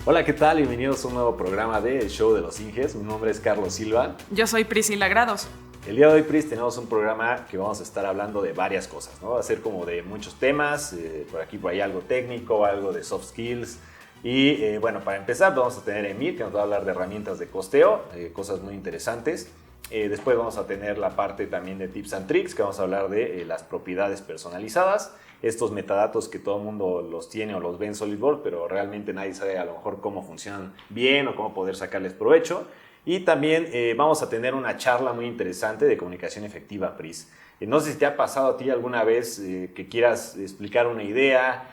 Hola, ¿qué tal? Bienvenidos a un nuevo programa de El Show de los Inges. Mi nombre es Carlos Silva. Yo soy Priscila Grados. El día de hoy, Pris, tenemos un programa que vamos a estar hablando de varias cosas, ¿no? Va a ser como de muchos temas, por aquí, por ahí algo técnico, algo de soft skills. Y bueno, para empezar vamos a tener a Emir, que nos va a hablar de herramientas de costeo, cosas muy interesantes. Después vamos a tener la parte también de tips and tricks, que vamos a hablar de las propiedades personalizadas. Estos metadatos que todo el mundo los tiene o los ve en SolidWorks, pero realmente nadie sabe a lo mejor cómo funcionan bien o cómo poder sacarles provecho. Y también vamos a tener una charla muy interesante de comunicación efectiva, Pris. No sé si te ha pasado a ti alguna vez que quieras explicar una idea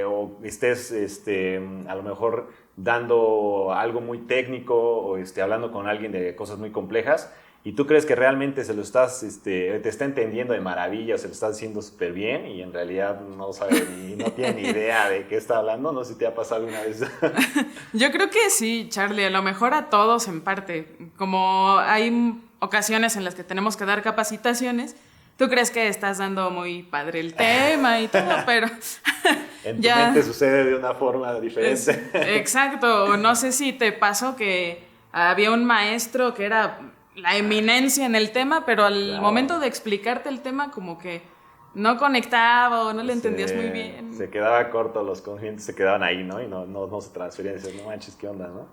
o estés a lo mejor dando algo muy técnico o hablando con alguien de cosas muy complejas y tú crees que realmente se lo estás, te está entendiendo de maravilla o se lo está haciendo súper bien y en realidad no sabe ni no tiene ni idea de qué está hablando. No sé si te ha pasado alguna vez. Yo creo que sí, Charlie, a lo mejor a todos en parte. Como hay ocasiones en las que tenemos que dar capacitaciones, tú crees que estás dando muy padre el tema y todo, pero En tu mente sucede de una forma diferente. Exacto, no sé si te pasó que había un maestro que era la eminencia en el tema, pero al momento de explicarte el tema como que no conectaba o no le entendías muy bien. Se quedaba corto, los conocimientos se quedaban ahí, ¿no? Y no se transferían, dices, no manches, ¿qué onda, no?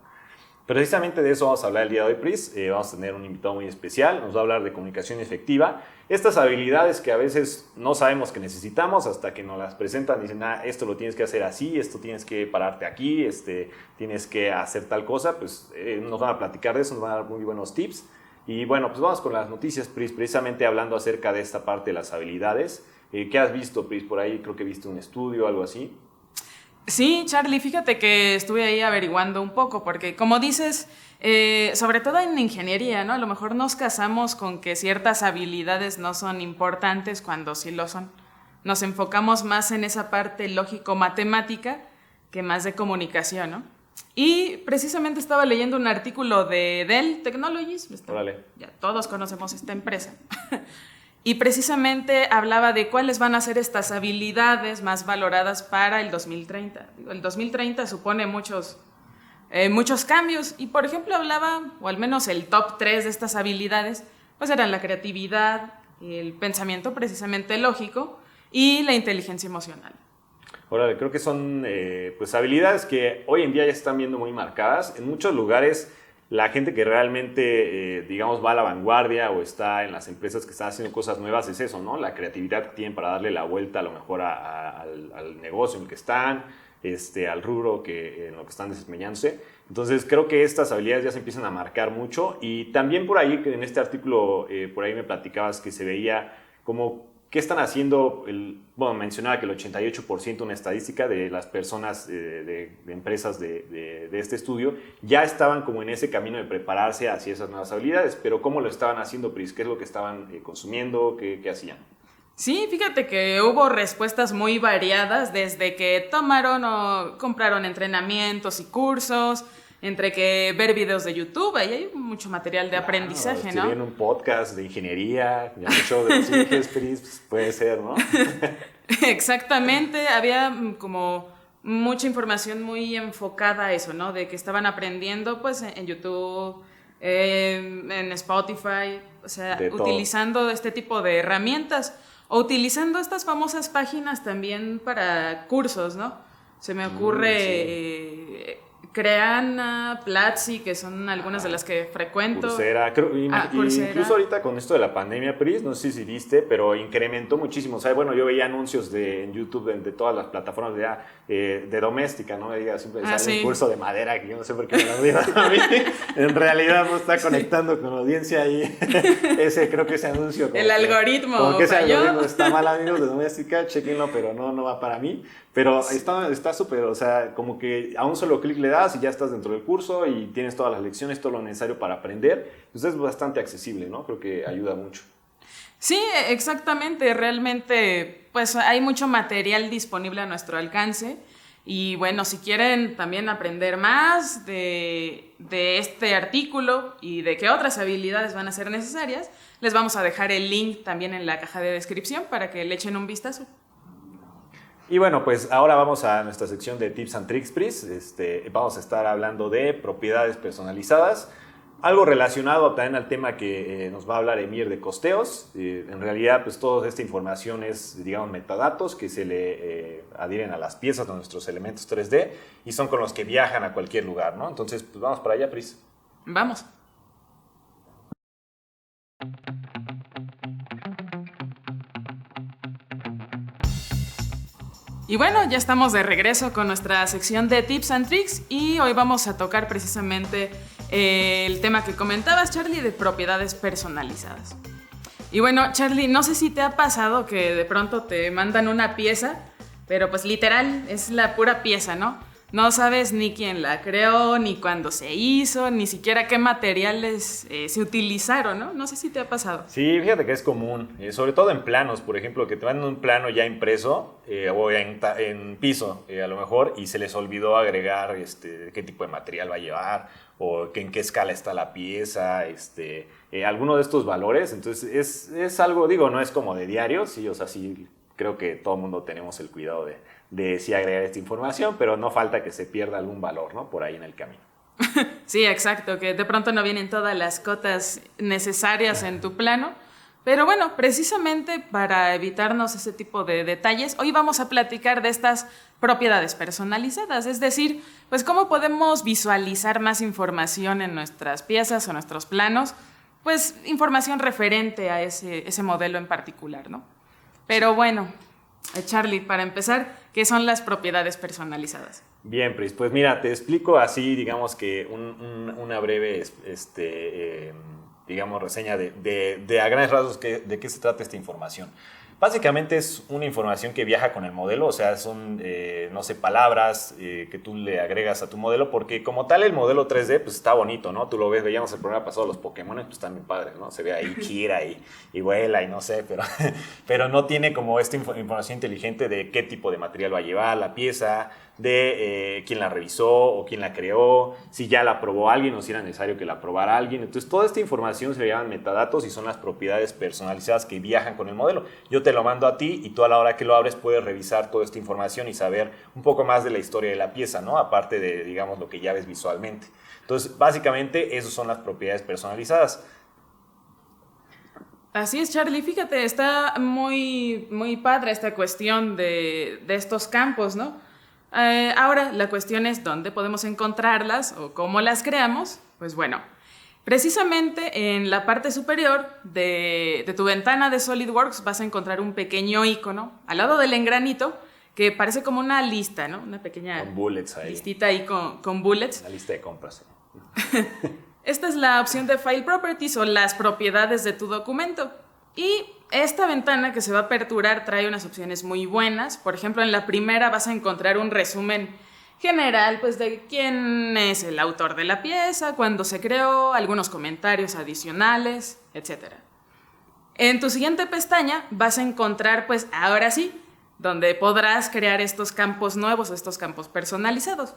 Precisamente de eso vamos a hablar el día de hoy, Pris. Vamos a tener un invitado muy especial, nos va a hablar de comunicación efectiva. Estas habilidades que a veces no sabemos que necesitamos hasta que nos las presentan, dicen, esto lo tienes que hacer así, esto tienes que pararte aquí, tienes que hacer tal cosa, pues nos van a platicar de eso, nos van a dar muy buenos tips. Y bueno, pues vamos con las noticias, Pris, precisamente hablando acerca de esta parte de las habilidades. ¿Qué has visto, Pris? Por ahí creo que viste un estudio o algo así. Sí, Charlie, fíjate que estuve ahí averiguando un poco, porque como dices, sobre todo en ingeniería, ¿no? A lo mejor nos casamos con que ciertas habilidades no son importantes cuando sí lo son. Nos enfocamos más en esa parte lógico-matemática que más de comunicación, ¿no? Y precisamente estaba leyendo un artículo de Dell Technologies. Órale. Ya todos conocemos esta empresa. Y precisamente hablaba de cuáles van a ser estas habilidades más valoradas para el 2030. El 2030 supone muchos cambios y, por ejemplo, hablaba, o al menos el top 3 de estas habilidades, pues eran la creatividad, el pensamiento precisamente lógico y la inteligencia emocional. Órale, creo que son pues habilidades que hoy en día ya se están viendo muy marcadas. En muchos lugares la gente que realmente, digamos, va a la vanguardia o está en las empresas que están haciendo cosas nuevas es eso, ¿no? La creatividad que tienen para darle la vuelta a lo mejor al negocio en el que están, al rubro en lo que están desempeñándose. Entonces creo que estas habilidades ya se empiezan a marcar mucho y también por ahí, que en este artículo, por ahí me platicabas que se veía como qué están haciendo, bueno, mencionaba que el 88%, una estadística de las personas de empresas de este estudio, ya estaban como en ese camino de prepararse hacia esas nuevas habilidades, pero ¿cómo lo estaban haciendo, Pris? ¿Qué es lo que estaban consumiendo? ¿Qué hacían? Sí, fíjate que hubo respuestas muy variadas desde que tomaron o compraron entrenamientos y cursos, entre que ver videos de YouTube, ahí hay mucho material de aprendizaje, ¿no? En un podcast de ingeniería, ya mucho de los inges, Pris, puede ser, ¿no? Exactamente, había como mucha información muy enfocada a eso, ¿no? De que estaban aprendiendo pues en YouTube, en Spotify, o sea, utilizando este tipo de herramientas o utilizando estas famosas páginas también para cursos, ¿no? Se me ocurre Creana, Platzi, que son algunas de las que frecuento. Coursera, Coursera. Incluso ahorita con esto de la pandemia, Pris, no sé si viste, pero incrementó muchísimo. O sea, bueno, yo veía anuncios en YouTube de todas las plataformas de doméstica, ¿no? Me diga, siempre sale un curso de madera, que yo no sé por qué me lo dieron a mí. En realidad no está conectando con la audiencia y creo que ese anuncio... El algoritmo como que ese algoritmo está mal, amigos de doméstica, chequenlo, pero no va para mí. Pero está súper, o sea, como que a un solo clic le das y ya estás dentro del curso y tienes todas las lecciones, todo lo necesario para aprender. Entonces es bastante accesible, ¿no? Creo que ayuda mucho. Sí, exactamente. Realmente, pues hay mucho material disponible a nuestro alcance. Y bueno, si quieren también aprender más de este artículo y de qué otras habilidades van a ser necesarias, les vamos a dejar el link también en la caja de descripción para que le echen un vistazo. Y bueno, pues ahora vamos a nuestra sección de Tips and Tricks, Pris. Vamos a estar hablando de propiedades personalizadas. Algo relacionado también al tema que nos va a hablar Emir de costeos. En realidad, pues toda esta información es, digamos, metadatos que se le adhieren a las piezas de nuestros elementos 3D y son con los que viajan a cualquier lugar, ¿no? Entonces, pues vamos para allá, Pris. Vamos. Y bueno, ya estamos de regreso con nuestra sección de Tips and Tricks y hoy vamos a tocar precisamente el tema que comentabas, Charlie, de propiedades personalizadas. Y bueno, Charlie, no sé si te ha pasado que de pronto te mandan una pieza, pero pues literal es la pura pieza, ¿no? No sabes ni quién la creó, ni cuándo se hizo, ni siquiera qué materiales se utilizaron, ¿no? No sé si te ha pasado. Sí, fíjate que es común, sobre todo en planos, por ejemplo, que te mandan un plano ya impreso o en piso, a lo mejor, y se les olvidó agregar qué tipo de material va a llevar o en qué escala está la pieza, alguno de estos valores. Entonces es algo, digo, no es como de diario, sí, o sea, sí creo que todo el mundo tenemos el cuidado de sí agregar esta información, pero no falta que se pierda algún valor, ¿no? Por ahí en el camino. Sí, exacto, que de pronto no vienen todas las cotas necesarias en tu plano. Pero bueno, precisamente para evitarnos ese tipo de detalles, hoy vamos a platicar de estas propiedades personalizadas, es decir, pues cómo podemos visualizar más información en nuestras piezas o nuestros planos, pues información referente a ese modelo en particular, ¿no? Pero bueno, Charlie, para empezar, ¿qué son las propiedades personalizadas? Bien, Pris, pues mira, te explico así, digamos que una breve, digamos, reseña de a grandes rasgos de qué se trata esta información. Básicamente es una información que viaja con el modelo, o sea, son, no sé, palabras que tú le agregas a tu modelo, porque como tal el modelo 3D, pues está bonito, ¿no? Tú lo ves, veíamos el programa pasado, los Pokémon, pues están bien padres, ¿no? Se ve ahí Kira y vuela y no sé, pero no tiene como esta información inteligente de qué tipo de material va a llevar la pieza, de quién la revisó o quién la creó, si ya la probó alguien o si era necesario que la probara alguien. Entonces toda esta información se le llaman metadatos y son las propiedades personalizadas que viajan con el modelo. Yo te lo mando a ti y tú a la hora que lo abres puedes revisar toda esta información y saber un poco más de la historia de la pieza, ¿no? Aparte de, digamos, lo que ya ves visualmente. Entonces básicamente esas son las propiedades personalizadas. Así es, Charlie. Fíjate, está muy, muy padre esta cuestión de estos campos, ¿no? Ahora, la cuestión es dónde podemos encontrarlas o cómo las creamos. Pues bueno, precisamente en la parte superior de tu ventana de SolidWorks vas a encontrar un pequeño icono al lado del engranito que parece como una lista, ¿no? Una pequeña con bullets ahí. Listita ahí con bullets. Una lista de compras. Esta es la opción de File Properties o las propiedades de tu documento. Y esta ventana que se va a aperturar trae unas opciones muy buenas. Por ejemplo, en la primera vas a encontrar un resumen general, pues, de quién es el autor de la pieza, cuándo se creó, algunos comentarios adicionales, etc. En tu siguiente pestaña vas a encontrar, pues, ahora sí, donde podrás crear estos campos nuevos, estos campos personalizados.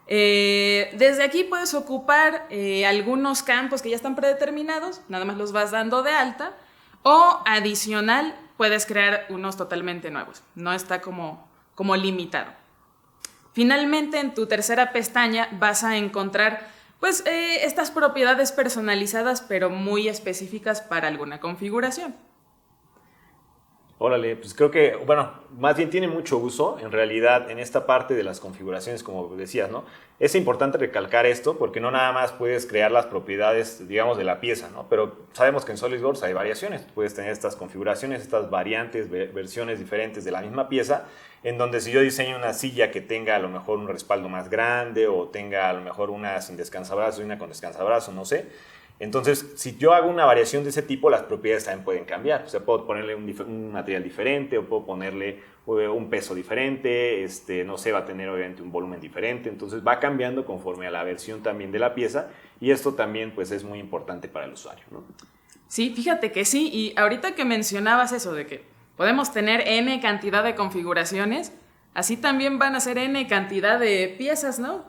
Desde aquí puedes ocupar algunos campos que ya están predeterminados, nada más los vas dando de alta, o adicional puedes crear unos totalmente nuevos, no está como limitado. Finalmente, en tu tercera pestaña vas a encontrar pues estas propiedades personalizadas pero muy específicas para alguna configuración. Órale, pues creo que, bueno, más bien tiene mucho uso, en realidad, en esta parte de las configuraciones, como decías, ¿no? Es importante recalcar esto porque no nada más puedes crear las propiedades, digamos, de la pieza, ¿no? Pero sabemos que en SolidWorks hay variaciones, puedes tener estas configuraciones, estas variantes, versiones diferentes de la misma pieza, en donde si yo diseño una silla que tenga a lo mejor un respaldo más grande o tenga a lo mejor una sin descansabrazo y una con descansabrazo, no sé. Entonces, si yo hago una variación de ese tipo, las propiedades también pueden cambiar. O sea, puedo ponerle un material diferente o puedo ponerle un peso diferente, no sé, va a tener obviamente un volumen diferente. Entonces, va cambiando conforme a la versión también de la pieza y esto también pues es muy importante para el usuario, ¿no? Sí, fíjate que sí. Y ahorita que mencionabas eso de que podemos tener N cantidad de configuraciones, así también van a ser N cantidad de piezas, ¿no?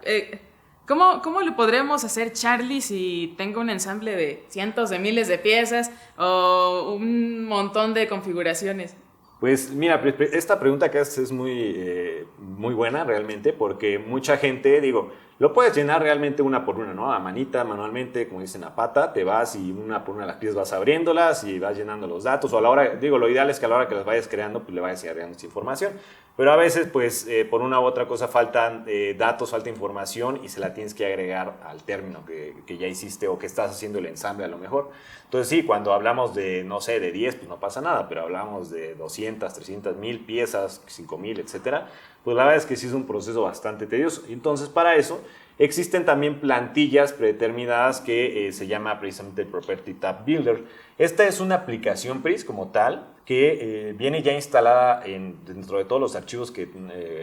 ¿Cómo lo podríamos hacer, Charlie, si tengo un ensamble de cientos de miles de piezas o un montón de configuraciones? Pues mira, esta pregunta que haces es muy buena realmente, porque mucha gente, digo, lo puedes llenar realmente una por una, ¿no? A manita, manualmente, como dicen, a pata, te vas y una por una las piezas vas abriéndolas y vas llenando los datos, o a la hora, digo, lo ideal es que a la hora que las vayas creando, pues le vayas agregando esa información. Pero a veces, pues, por una u otra cosa faltan datos, falta información y se la tienes que agregar al término que ya hiciste o que estás haciendo el ensamble a lo mejor. Entonces sí, cuando hablamos de, no sé, de 10, pues no pasa nada, pero hablamos de 200, 300, 1000 piezas, 5000, etcétera, pues la verdad es que sí es un proceso bastante tedioso. Entonces para eso existen también plantillas predeterminadas que se llama precisamente el Property Tab Builder. Esta es una aplicación, Pris, como tal, que viene ya instalada dentro de todos los archivos que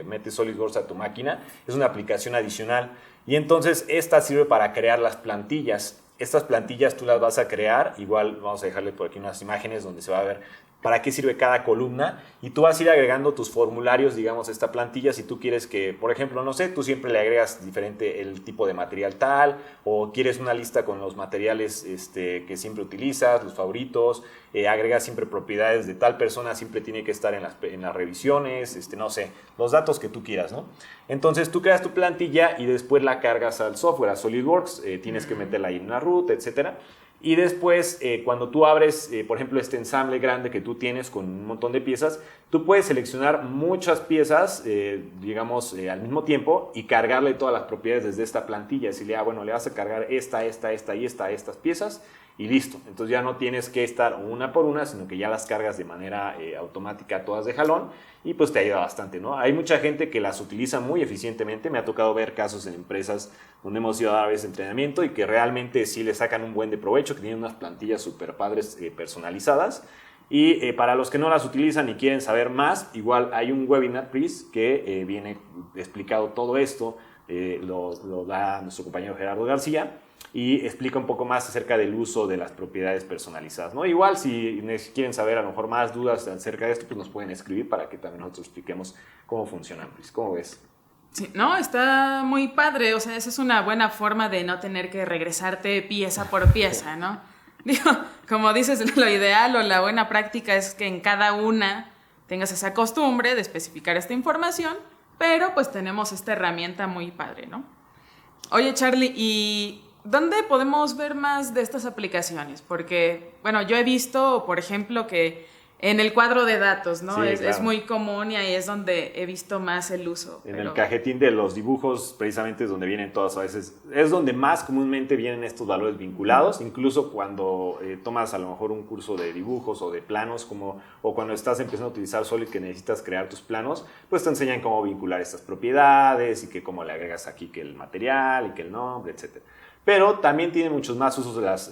mete SolidWorks a tu máquina. Es una aplicación adicional y entonces esta sirve para crear las plantillas. Estas plantillas tú las vas a crear, igual vamos a dejarle por aquí unas imágenes donde se va a ver para qué sirve cada columna y tú vas a ir agregando tus formularios, digamos, a esta plantilla si tú quieres que, por ejemplo, no sé, tú siempre le agregas diferente el tipo de material tal o quieres una lista con los materiales que siempre utilizas, los favoritos, agregas siempre propiedades de tal persona, siempre tiene que estar en las revisiones, no sé, los datos que tú quieras, ¿no? Entonces tú creas tu plantilla y después la cargas al software, a SolidWorks, tienes que meterla ahí en una root, etcétera. Y después, cuando tú abres, por ejemplo, este ensamble grande que tú tienes con un montón de piezas, tú puedes seleccionar muchas piezas, digamos, al mismo tiempo y cargarle todas las propiedades desde esta plantilla. Decirle, bueno, le vas a cargar esta y estas piezas y listo. Entonces ya no tienes que estar una por una, sino que ya las cargas de manera automática todas de jalón y pues te ayuda bastante, ¿no? Hay mucha gente que las utiliza muy eficientemente. Me ha tocado ver casos en empresas donde hemos ido a dar a veces entrenamiento y que realmente sí le sacan un buen de provecho, que tienen unas plantillas súper padres personalizadas. Y para los que no las utilizan y quieren saber más, igual hay un webinar, Pris, que viene explicado todo esto, lo da nuestro compañero Gerardo García y explica un poco más acerca del uso de las propiedades personalizadas, ¿no? Igual si quieren saber a lo mejor más dudas acerca de esto, pues nos pueden escribir para que también nosotros expliquemos cómo funcionan, Pris. ¿Cómo ves? Sí, no, está muy padre, o sea, esa es una buena forma de no tener que regresarte pieza por pieza, ¿no? Digo, como dices, lo ideal o la buena práctica es que en cada una tengas esa costumbre de especificar esta información, pero pues tenemos esta herramienta muy padre, ¿no? Oye, Charlie, ¿y dónde podemos ver más de estas aplicaciones? Porque, bueno, yo he visto, por ejemplo, que en el cuadro de datos, ¿no? Sí, es claro. muy común y ahí es donde he visto más el uso. En el cajetín de los dibujos, precisamente es donde vienen todas, a veces es donde más comúnmente vienen estos valores vinculados, incluso cuando tomas a lo mejor un curso de dibujos o de planos, o cuando estás empezando a utilizar Solid que necesitas crear tus planos, pues te enseñan cómo vincular estas propiedades y que cómo le agregas aquí que el material y que el nombre, etc. Pero también tiene muchos más usos de las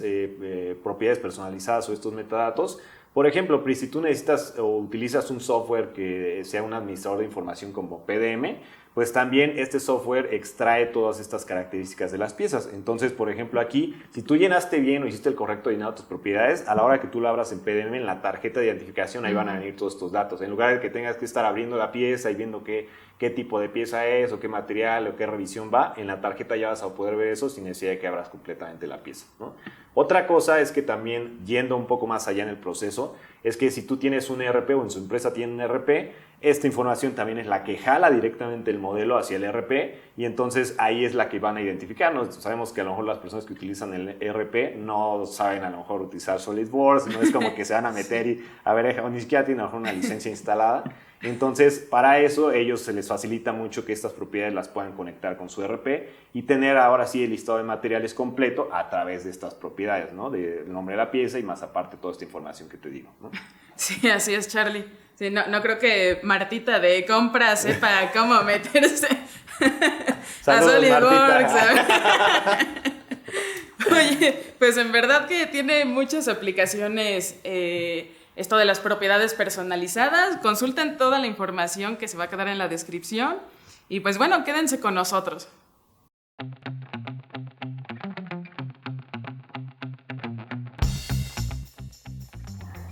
propiedades personalizadas o estos metadatos. Por ejemplo, si tú necesitas o utilizas un software que sea un administrador de información como PDM, pues también este software extrae todas estas características de las piezas. Entonces, por ejemplo, aquí, si tú llenaste bien o hiciste el correcto llenado de tus propiedades, a la hora que tú lo abras en PDM, en la tarjeta de identificación, ahí van a venir todos estos datos. En lugar de que tengas que estar abriendo la pieza y viendo qué tipo de pieza es, o qué material, o qué revisión va, en la tarjeta ya vas a poder ver eso sin necesidad de que abras completamente la pieza, ¿no? Otra cosa es que también, yendo un poco más allá en el proceso, es que si tú tienes un ERP o en su empresa tiene un ERP, esta información también es la que jala directamente el modelo hacia el ERP y entonces ahí es la que van a identificar. Sabemos que a lo mejor las personas que utilizan el ERP no saben a lo mejor utilizar SolidWorks, no es como que se van a meter y a ver, o ni siquiera tienen a lo mejor una licencia instalada. Entonces, para eso, ellos se les facilita mucho que estas propiedades las puedan conectar con su ERP y tener ahora sí el listado de materiales completo a través de estas propiedades, ¿no? Del nombre de la pieza y más aparte toda esta información que te digo, ¿no? Sí, así es, Charlie. Sí, no creo que Martita de compras sepa cómo meterse a SolidWorks. Oye, pues en verdad que tiene muchas aplicaciones esto de las propiedades personalizadas. Consulten toda la información que se va a quedar en la descripción. Y pues bueno, quédense con nosotros.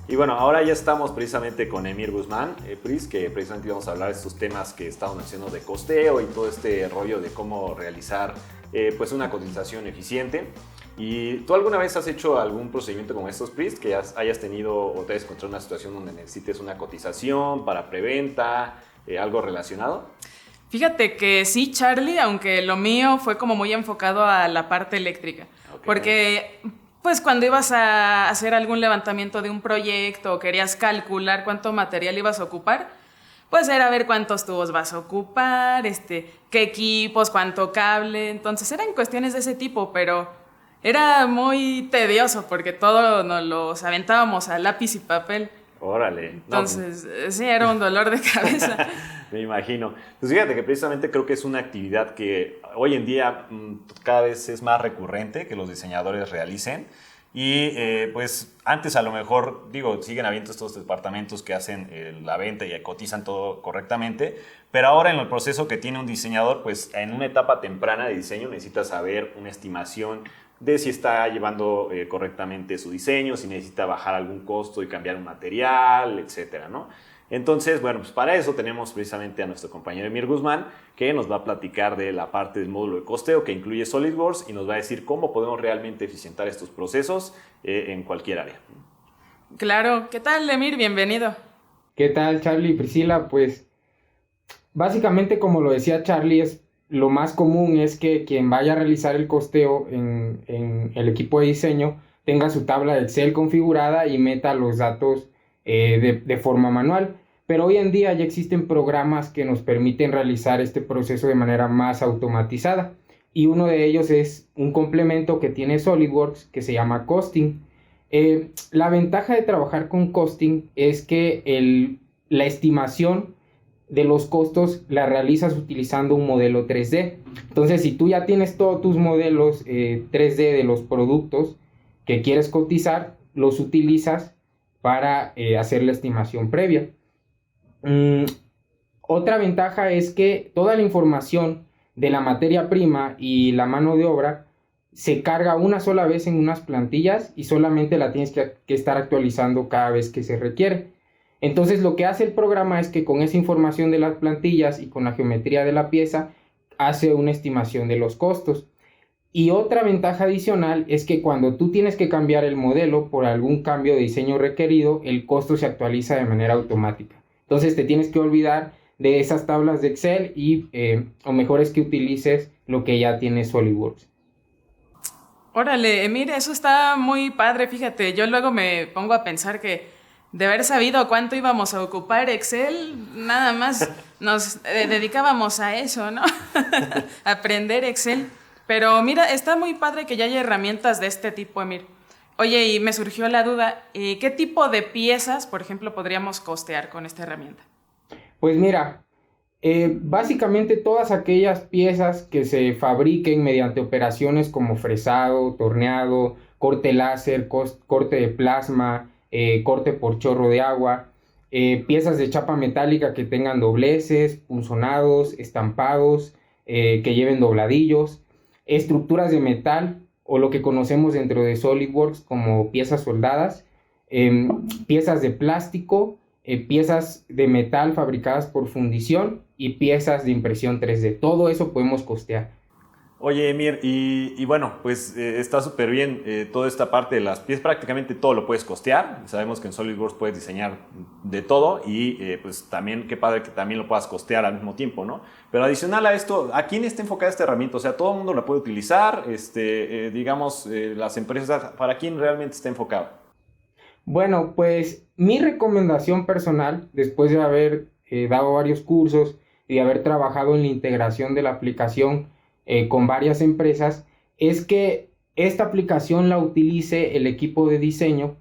Y bueno, ahora ya estamos precisamente con Emir Guzmán, Pris, que precisamente vamos a hablar de estos temas que estamos mencionando de costeo y todo este rollo de cómo realizar pues una cotización eficiente. ¿Y tú alguna vez has hecho algún procedimiento como estos, Pris, que hayas tenido o te hayas encontrado en una situación donde necesites una cotización para preventa, algo relacionado? Fíjate que sí, Charlie, aunque lo mío fue como muy enfocado a la parte eléctrica. Okay. Porque pues cuando ibas a hacer algún levantamiento de un proyecto o querías calcular cuánto material ibas a ocupar, pues era ver cuántos tubos vas a ocupar, qué equipos, cuánto cable. Entonces eran cuestiones de ese tipo, pero era muy tedioso porque todo nos los aventábamos a lápiz y papel. Órale. Entonces, sí, era un dolor de cabeza. Me imagino. Pues fíjate que precisamente creo que es una actividad que hoy en día cada vez es más recurrente que los diseñadores realicen. Y pues antes a lo mejor, siguen habiendo estos departamentos que hacen la venta y cotizan todo correctamente, pero ahora en el proceso que tiene un diseñador, pues en una etapa temprana de diseño necesita saber una estimación de si está llevando correctamente su diseño, si necesita bajar algún costo y cambiar un material, etcétera, ¿no? Entonces, bueno, pues para eso tenemos precisamente a nuestro compañero Emir Guzmán, que nos va a platicar de la parte del módulo de costeo que incluye SolidWorks y nos va a decir cómo podemos realmente eficientar estos procesos en cualquier área. Claro, ¿qué tal, Emir? Bienvenido. ¿Qué tal, Charlie y Priscila? Pues básicamente, como lo decía Charlie, lo más común es que quien vaya a realizar el costeo en el equipo de diseño tenga su tabla de Excel configurada y meta los datos de forma manual. Pero hoy en día ya existen programas que nos permiten realizar este proceso de manera más automatizada. Y uno de ellos es un complemento que tiene SolidWorks que se llama Costing. La ventaja de trabajar con Costing es que la estimación de los costos la realizas utilizando un modelo 3D. Entonces, si tú ya tienes todos tus modelos 3D de los productos que quieres cotizar, los utilizas para hacer la estimación previa. Otra ventaja es que toda la información de la materia prima y la mano de obra se carga una sola vez en unas plantillas y solamente la tienes que estar actualizando cada vez que se requiere. Entonces lo que hace el programa es que con esa información de las plantillas y con la geometría de la pieza hace una estimación de los costos. Y otra ventaja adicional es que cuando tú tienes que cambiar el modelo por algún cambio de diseño requerido, el costo se actualiza de manera automática. Entonces te tienes que olvidar de esas tablas de Excel y o mejor es que utilices lo que ya tiene SolidWorks. Órale, mire, eso está muy padre, fíjate. Yo luego me pongo a pensar que de haber sabido cuánto íbamos a ocupar Excel, nada más nos dedicábamos a eso, ¿no? Aprender Excel. Pero mira, está muy padre que ya haya herramientas de este tipo, Emir. Oye, y me surgió la duda, ¿qué tipo de piezas, por ejemplo, podríamos costear con esta herramienta? Pues mira, básicamente todas aquellas piezas que se fabriquen mediante operaciones como fresado, torneado, corte láser, corte de plasma, corte por chorro de agua, piezas de chapa metálica que tengan dobleces, punzonados, estampados, que lleven dobladillos, estructuras de metal o lo que conocemos dentro de SolidWorks como piezas soldadas, piezas de plástico, piezas de metal fabricadas por fundición y piezas de impresión 3D. Todo eso podemos costear. Oye, Emir, y bueno, pues está súper bien toda esta parte de las piezas, prácticamente todo lo puedes costear. Sabemos que en SolidWorks puedes diseñar de todo y pues también qué padre que también lo puedas costear al mismo tiempo, ¿no? Pero adicional a esto, ¿a quién está enfocada esta herramienta? O sea, todo el mundo la puede utilizar, las empresas, ¿para quién realmente está enfocada? Bueno, pues mi recomendación personal, después de haber dado varios cursos y de haber trabajado en la integración de la aplicación con varias empresas, es que esta aplicación la utilice el equipo de diseño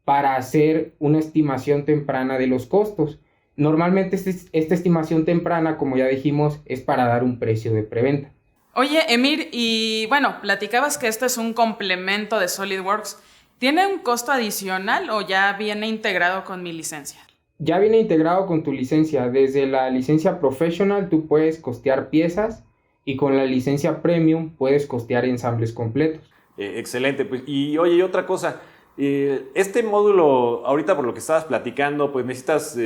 para hacer una estimación temprana de los costos. Normalmente esta estimación temprana, como ya dijimos, es para dar un precio de preventa. Oye, Emir, y bueno, platicabas que esto es un complemento de SolidWorks. ¿Tiene un costo adicional o ya viene integrado con mi licencia? Ya viene integrado con tu licencia. Desde la licencia Professional tú puedes costear piezas y con la licencia Premium puedes costear ensambles completos. Excelente. Pues, y oye, y otra cosa, este módulo, ahorita por lo que estabas platicando, pues necesitas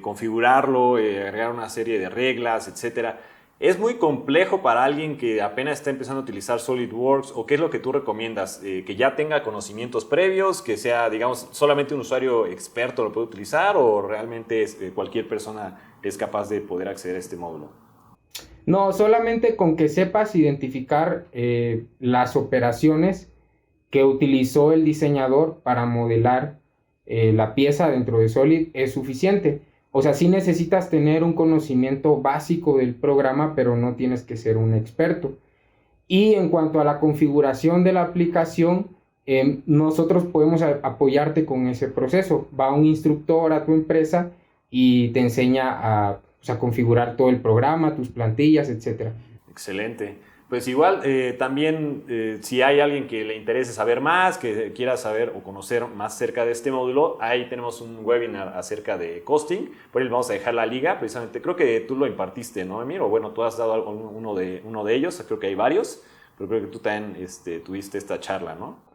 configurarlo, agregar una serie de reglas, etcétera. ¿Es muy complejo para alguien que apenas está empezando a utilizar SolidWorks o qué es lo que tú recomiendas? ¿Que ya tenga conocimientos previos, que sea, digamos, solamente un usuario experto lo puede utilizar o realmente cualquier persona es capaz de poder acceder a este módulo? No, solamente con que sepas identificar las operaciones que utilizó el diseñador para modelar la pieza dentro de Solid es suficiente. O sea, sí necesitas tener un conocimiento básico del programa, pero no tienes que ser un experto. Y en cuanto a la configuración de la aplicación, nosotros podemos apoyarte con ese proceso. Va un instructor a tu empresa y te enseña a configurar todo el programa, tus plantillas, etc. Excelente. Pues igual, también si hay alguien que le interese saber más, que quiera saber o conocer más cerca de este módulo, ahí tenemos un webinar acerca de costing. Por ahí vamos a dejar la liga, precisamente. Creo que tú lo impartiste, ¿no, Emir? O bueno, tú has dado uno de ellos, creo que hay varios, pero creo que tú también tuviste esta charla, ¿no?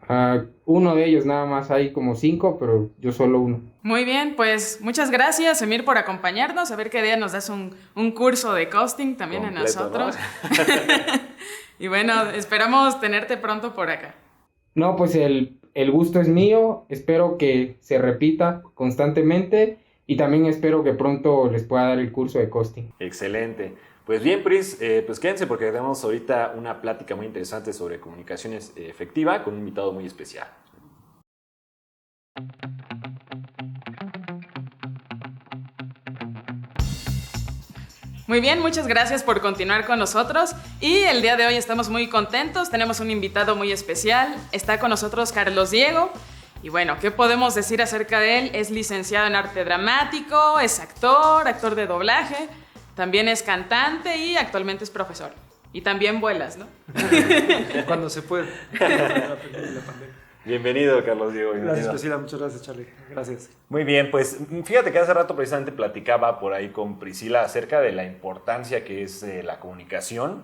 Uno de ellos nada más, hay como 5, pero yo solo uno. Muy bien, pues muchas gracias, Emir, por acompañarnos. A ver qué día nos das un curso de costing también completo, a nosotros, ¿no? Y bueno, esperamos tenerte pronto por acá. No, pues el gusto es mío. Espero que se repita constantemente y también espero que pronto les pueda dar el curso de costing. Excelente. Pues bien, Pris, pues quédense porque tenemos ahorita una plática muy interesante sobre comunicaciones efectiva con un invitado muy especial. Muy bien, muchas gracias por continuar con nosotros y el día de hoy estamos muy contentos, tenemos un invitado muy especial, está con nosotros Carlos Diego y bueno, ¿qué podemos decir acerca de él? Es licenciado en arte dramático, es actor de doblaje, también es cantante y actualmente es profesor. Y también vuelas, ¿no? Cuando se puede. Bienvenido, Carlos Diego. Bienvenido. Gracias, Priscila. Muchas gracias, Charlie. Gracias. Muy bien, pues fíjate que hace rato precisamente platicaba por ahí con Priscila acerca de la importancia que es la comunicación.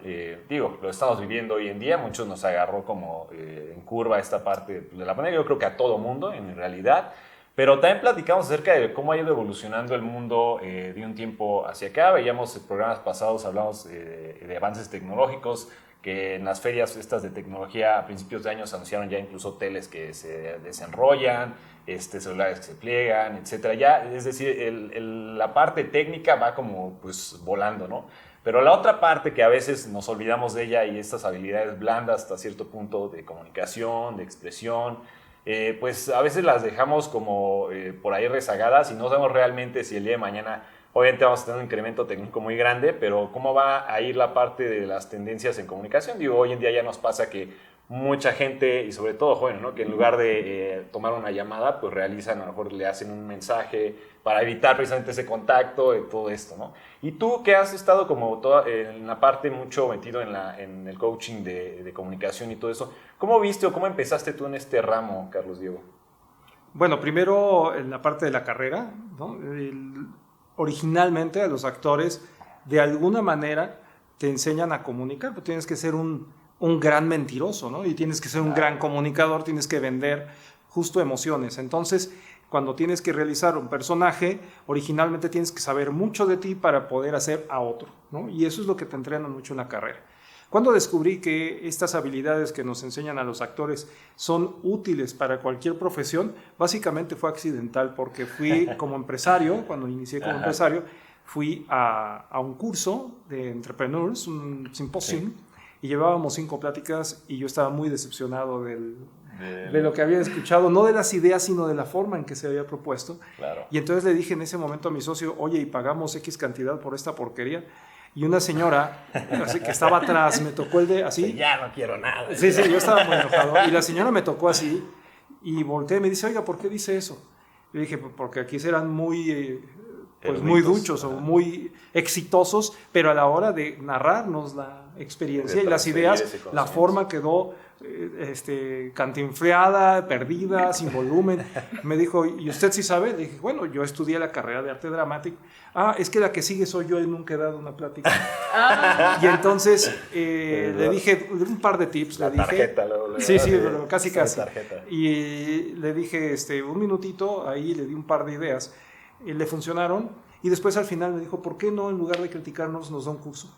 Lo estamos viviendo hoy en día. Muchos nos agarró como en curva esta parte de la pandemia. Yo creo que a todo mundo, en realidad. Pero también platicamos acerca de cómo ha ido evolucionando el mundo de un tiempo hacia acá. Veíamos en programas pasados, hablamos de avances tecnológicos, que en las ferias estas de tecnología a principios de años anunciaron ya incluso teles que se desenrollan, celulares que se pliegan, etc. Ya, es decir, la parte técnica va como pues volando, ¿no? Pero la otra parte que a veces nos olvidamos de ella y estas habilidades blandas hasta cierto punto de comunicación, de expresión, pues a veces las dejamos como por ahí rezagadas y no sabemos realmente si el día de mañana, obviamente vamos a tener un incremento técnico muy grande, pero cómo va a ir la parte de las tendencias en comunicación. Digo, hoy en día ya nos pasa que mucha gente, y sobre todo jóvenes, ¿no? Que en lugar de tomar una llamada, pues realizan, a lo mejor le hacen un mensaje para evitar precisamente ese contacto y todo esto, ¿no? Y tú que has estado como en la parte mucho metido en el coaching de comunicación y todo eso, ¿cómo viste o cómo empezaste tú en este ramo, Carlos Diego? Bueno, primero en la parte de la carrera, ¿no? Originalmente a los actores de alguna manera te enseñan a comunicar, pero tienes que ser un gran mentiroso, ¿no? Y tienes que ser un gran comunicador, tienes que vender justo emociones. Entonces, cuando tienes que realizar un personaje, originalmente tienes que saber mucho de ti para poder hacer a otro, ¿no? Y eso es lo que te entrenan mucho en la carrera. Cuando descubrí que estas habilidades que nos enseñan a los actores son útiles para cualquier profesión, básicamente fue accidental porque fui como empresario, cuando inicié como empresario, fui a un curso de entrepreneurs, un simposium, y llevábamos 5 pláticas y yo estaba muy decepcionado de lo que había escuchado, no de las ideas, sino de la forma en que se había propuesto. Claro. Y entonces le dije en ese momento a mi socio, oye, ¿y pagamos X cantidad por esta porquería? Y una señora así, que estaba atrás me tocó el de así. Ya no quiero nada. Sí, yo estaba muy enojado. Y la señora me tocó así y volteé y me dice, oiga, ¿por qué dice eso? Yo dije, porque aquí serán muy... pues muy duchos o muy exitosos, pero a la hora de narrarnos la experiencia y las ideas, la forma quedó cantinfleada, perdida, sin volumen. Me dijo, ¿y usted sí sabe? Le dije, bueno, yo estudié la carrera de arte dramático. Es que la que sigue soy yo y nunca he dado una plática. Y entonces le dije un par de tips. La le dije, tarjeta. Sí, casi. Tarjeta. Y le dije un minutito, ahí le di un par de ideas. Le funcionaron y después al final me dijo, ¿por qué no en lugar de criticarnos nos da un curso?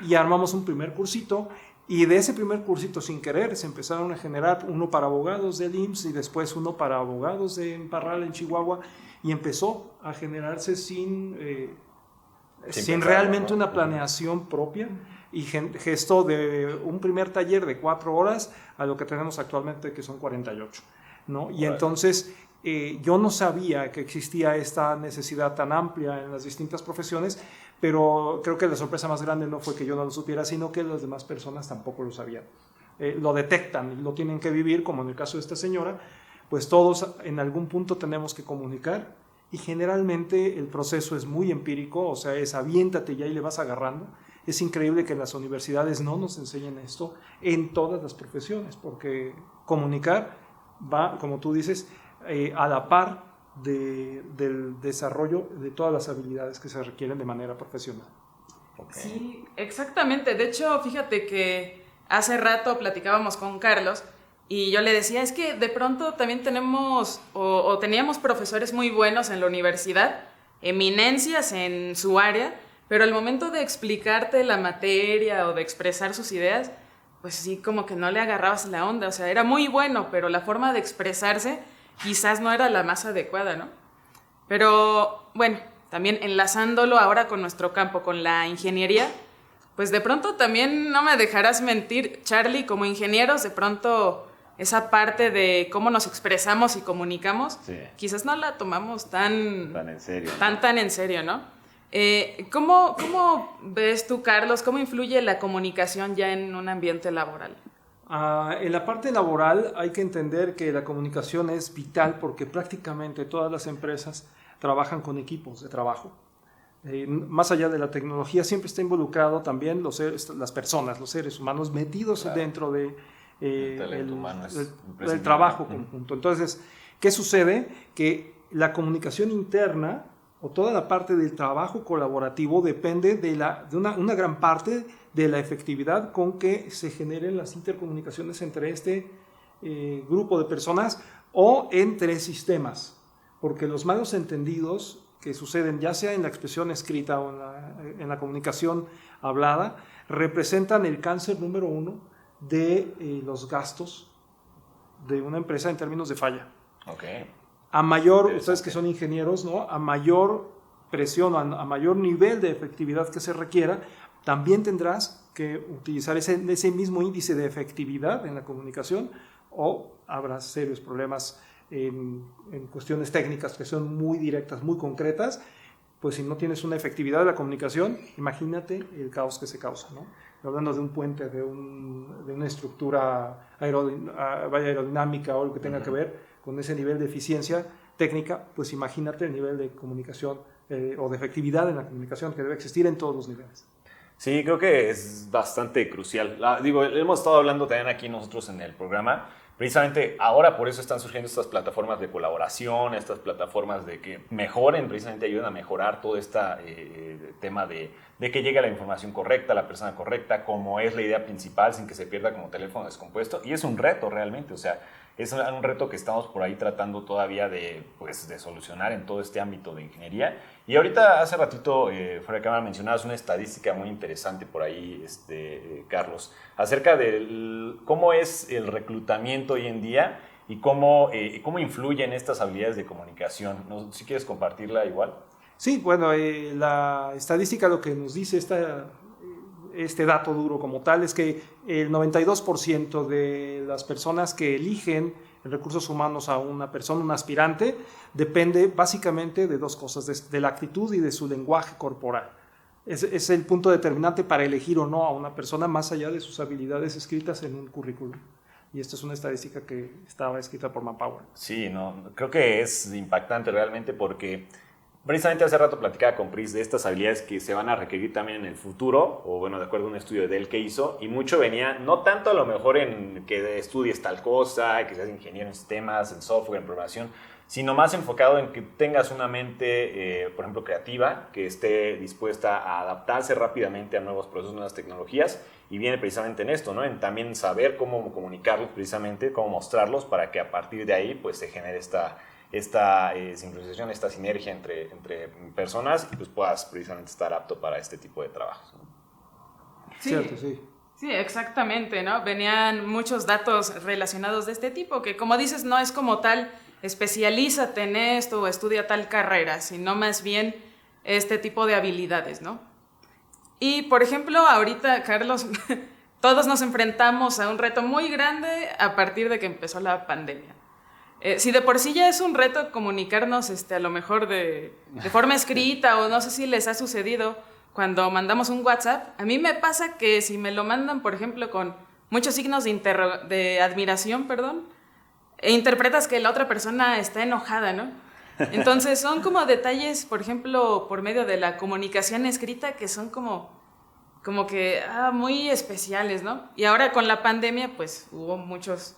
y armamos un primer cursito. Y de ese primer cursito, sin querer, se empezaron a generar uno para abogados del IMSS y después uno para abogados de Parral, en Chihuahua, y empezó a generarse sin realmente, ¿no?, una planeación propia, y gestó de un primer taller de 4 horas a lo que tenemos actualmente, que son 48, ¿no? Y entonces yo no sabía que existía esta necesidad tan amplia en las distintas profesiones, pero creo que la sorpresa más grande no fue que yo no lo supiera, sino que las demás personas tampoco lo sabían. Lo detectan y lo tienen que vivir, como en el caso de esta señora, pues todos en algún punto tenemos que comunicar, y generalmente el proceso es muy empírico, o sea, es aviéntate y ahí le vas agarrando. Es increíble que en las universidades no nos enseñen esto en todas las profesiones, porque comunicar va, como tú dices, a la par del desarrollo de todas las habilidades que se requieren de manera profesional. Okay. Sí, exactamente. De hecho, fíjate que hace rato platicábamos con Carlos y yo le decía, es que de pronto también tenemos o teníamos profesores muy buenos en la universidad, eminencias en su área, pero al momento de explicarte la materia o de expresar sus ideas, pues sí, como que no le agarrabas la onda. O sea, era muy bueno, pero la forma de expresarse quizás no era la más adecuada, ¿no? Pero bueno, también enlazándolo ahora con nuestro campo, con la ingeniería, pues de pronto también no me dejarás mentir, Charlie, como ingenieros, de pronto esa parte de cómo nos expresamos y comunicamos, sí, quizás no la tomamos tan en serio, tan en serio, ¿no? ¿Cómo ves tú, Carlos, cómo influye la comunicación ya en un ambiente laboral? En la parte laboral hay que entender que la comunicación es vital, porque prácticamente todas las empresas trabajan con equipos de trabajo. Más allá de la tecnología, siempre está involucrado también las personas, los seres humanos metidos, claro, dentro de el trabajo conjunto. Entonces, ¿qué sucede? Que la comunicación interna o toda la parte del trabajo colaborativo depende de una gran parte de la efectividad con que se generen las intercomunicaciones entre este grupo de personas o entre sistemas, porque los malos entendidos que suceden ya sea en la expresión escrita o en la comunicación hablada representan el cáncer número 1 de los gastos de una empresa en términos de falla. Okay. A mayor, ustedes que son ingenieros, ¿no?, a mayor presión, a mayor nivel de efectividad que se requiera, también tendrás que utilizar ese mismo índice de efectividad en la comunicación, o habrá serios problemas en cuestiones técnicas que son muy directas, muy concretas. Pues si no tienes una efectividad de la comunicación, imagínate el caos que se causa, ¿no? Hablando de un puente, de una estructura aerodinámica o algo que tenga que ver con ese nivel de eficiencia técnica, pues imagínate el nivel de comunicación o de efectividad en la comunicación que debe existir en todos los niveles. Sí, creo que es bastante crucial. Hemos estado hablando también aquí nosotros en el programa, precisamente ahora por eso están surgiendo estas plataformas de colaboración, estas plataformas de que mejoren, precisamente ayudan a mejorar todo este tema de que llegue la información correcta, la persona correcta, como es la idea principal, sin que se pierda como teléfono descompuesto. Y es un reto realmente, o sea, es un reto que estamos por ahí tratando todavía de solucionar en todo este ámbito de ingeniería. Y ahorita, hace ratito, fuera de cámara, mencionabas una estadística muy interesante por ahí, Carlos, acerca de cómo es el reclutamiento hoy en día y cómo influyen estas habilidades de comunicación. ¿No? ¿Si quieres compartirla igual? Sí, bueno, la estadística lo que nos dice este dato duro como tal es que el 92% de las personas que eligen en recursos humanos a una persona, un aspirante, depende básicamente de dos cosas, de la actitud y de su lenguaje corporal. Es el punto determinante para elegir o no a una persona, más allá de sus habilidades escritas en un currículum. Y esto es una estadística que estaba escrita por Manpower. Sí, creo que es impactante realmente, porque precisamente hace rato platicaba con Pris de estas habilidades que se van a requerir también en el futuro, o bueno, de acuerdo a un estudio de Dell que hizo, y mucho venía, no tanto a lo mejor en que estudies tal cosa, que seas ingeniero en sistemas, en software, en programación, sino más enfocado en que tengas una mente, por ejemplo, creativa, que esté dispuesta a adaptarse rápidamente a nuevos procesos, nuevas tecnologías, y viene precisamente en esto, ¿no? En también saber cómo comunicarlos precisamente, cómo mostrarlos, para que a partir de ahí pues se genere esta sincronización, esta sinergia entre personas, y pues puedas precisamente estar apto para este tipo de trabajos, ¿no? Sí. ¿Cierto? Sí. Sí, exactamente, ¿no? Venían muchos datos relacionados de este tipo, que como dices, no es como tal, especialízate en esto o estudia tal carrera, sino más bien este tipo de habilidades, ¿no? Y, por ejemplo, ahorita, Carlos, todos nos enfrentamos a un reto muy grande a partir de que empezó la pandemia. Si de por sí ya es un reto comunicarnos a lo mejor de forma escrita o no sé si les ha sucedido cuando mandamos un WhatsApp, a mí me pasa que si me lo mandan, por ejemplo, con muchos signos de admiración, e interpretas que la otra persona está enojada, ¿no? Entonces son como detalles, por ejemplo, por medio de la comunicación escrita que son como que muy especiales, ¿no? Y ahora con la pandemia, pues hubo muchos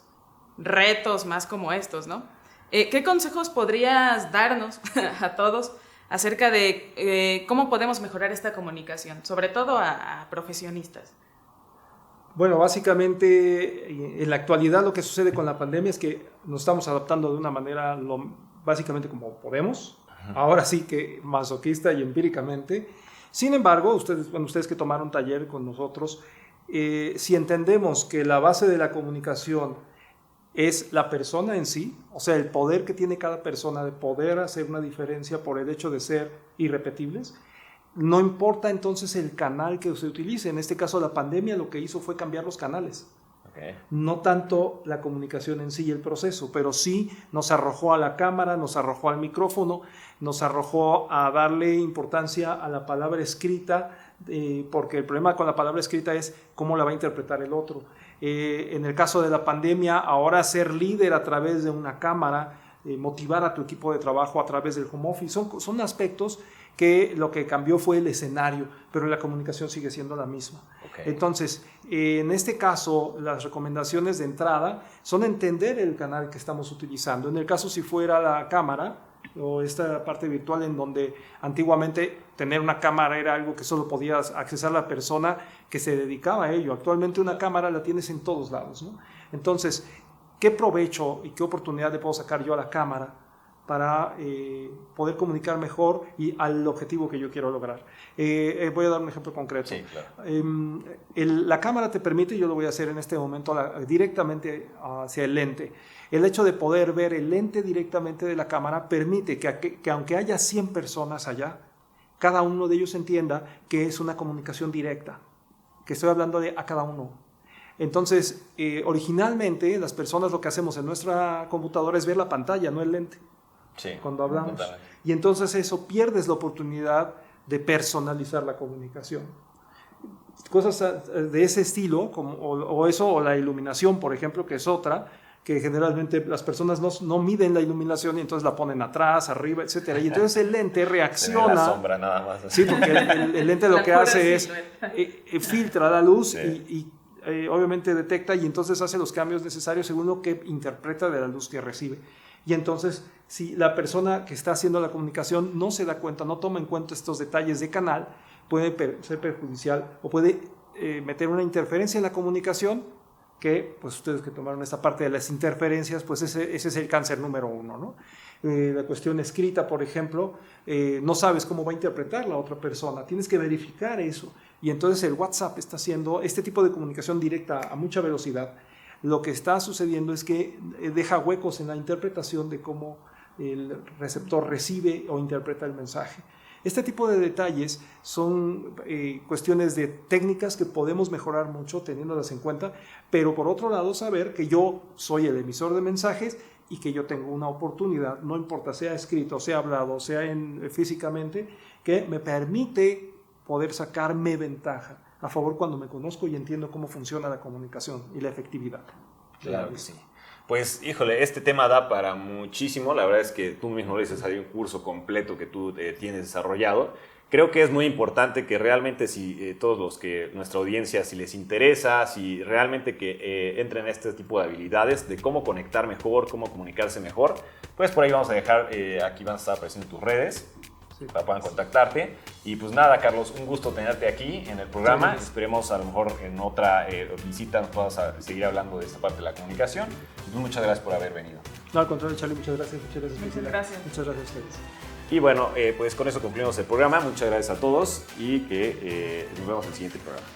retos más como estos, ¿no? ¿Qué consejos podrías darnos a todos acerca de cómo podemos mejorar esta comunicación, sobre todo a profesionistas? Bueno, básicamente en la actualidad lo que sucede con la pandemia es que nos estamos adaptando de una manera básicamente como podemos, ahora sí que masoquista y empíricamente. Sin embargo, ustedes que tomaron taller con nosotros, si entendemos que la base de la comunicación es la persona en sí, o sea, el poder que tiene cada persona de poder hacer una diferencia por el hecho de ser irrepetibles, no importa entonces el canal que se utilice. En este caso, la pandemia lo que hizo fue cambiar los canales. Okay. No tanto la comunicación en sí y el proceso, pero sí nos arrojó a la cámara, nos arrojó al micrófono, nos arrojó a darle importancia a la palabra escrita, porque el problema con la palabra escrita es cómo la va a interpretar el otro. En el caso de la pandemia, ahora ser líder a través de una cámara, motivar a tu equipo de trabajo a través del home office, son aspectos que lo que cambió fue el escenario, pero la comunicación sigue siendo la misma. Okay. Entonces, en este caso, las recomendaciones de entrada son entender el canal que estamos utilizando. En el caso si fuera la cámara o esta parte virtual en donde antiguamente tener una cámara era algo que solo podías accesar la persona que se dedicaba a ello. Actualmente una cámara la tienes en todos lados, ¿no? Entonces, ¿qué provecho y qué oportunidad le puedo sacar yo a la cámara para poder comunicar mejor y al objetivo que yo quiero lograr? Voy a dar un ejemplo concreto. Sí, claro. La cámara te permite, y yo lo voy a hacer en este momento directamente hacia el lente. El hecho de poder ver el lente directamente de la cámara permite que aunque haya 100 personas allá, cada uno de ellos entienda que es una comunicación directa, que estoy hablando a cada uno. Entonces, originalmente las personas lo que hacemos en nuestra computadora es ver la pantalla, no el lente. Sí, cuando hablamos. Y entonces eso pierdes la oportunidad de personalizar la comunicación. Cosas de ese estilo, o la iluminación, por ejemplo, que es otra, que generalmente las personas no miden la iluminación y entonces la ponen atrás, arriba, etc. Y entonces el lente reacciona. Se ve la sombra nada más. Sí, porque el lente lo que hace es filtra la luz, sí. y obviamente detecta y entonces hace los cambios necesarios según lo que interpreta de la luz que recibe. Y entonces, si la persona que está haciendo la comunicación no se da cuenta, no toma en cuenta estos detalles de canal, puede ser perjudicial o puede meter una interferencia en la comunicación que, pues ustedes que tomaron esta parte de las interferencias, pues ese es el cáncer número 1, ¿no? La cuestión escrita, por ejemplo, no sabes cómo va a interpretar la otra persona, tienes que verificar eso. Y entonces el WhatsApp está haciendo este tipo de comunicación directa a mucha velocidad. Lo que está sucediendo es que deja huecos en la interpretación de cómo el receptor recibe o interpreta el mensaje. Este tipo de detalles son cuestiones de técnicas que podemos mejorar mucho teniéndolas en cuenta, pero por otro lado saber que yo soy el emisor de mensajes y que yo tengo una oportunidad, no importa sea escrito, sea hablado, sea físicamente, que me permite poder sacarme ventaja a favor cuando me conozco y entiendo cómo funciona la comunicación y la efectividad. Claro que sí. Pues, híjole, este tema da para muchísimo. La verdad es que tú mismo dices, hay un curso completo que tú tienes desarrollado. Creo que es muy importante que realmente si todos los que nuestra audiencia, si les interesa, si realmente que entren a este tipo de habilidades de cómo conectar mejor, cómo comunicarse mejor, pues por ahí vamos a dejar, aquí van a estar apareciendo tus redes. Sí. Para que puedan contactarte. Y pues nada, Carlos, un gusto tenerte aquí en el programa. Sí. Esperemos a lo mejor en otra visita nos puedas seguir hablando de esta parte de la comunicación. Pues muchas gracias por haber venido. No, al contrario, Charlie, muchas gracias. Muchas gracias. Muchas gracias a ustedes. Y bueno, pues con eso concluimos el programa. Muchas gracias a todos y que nos vemos en el siguiente programa.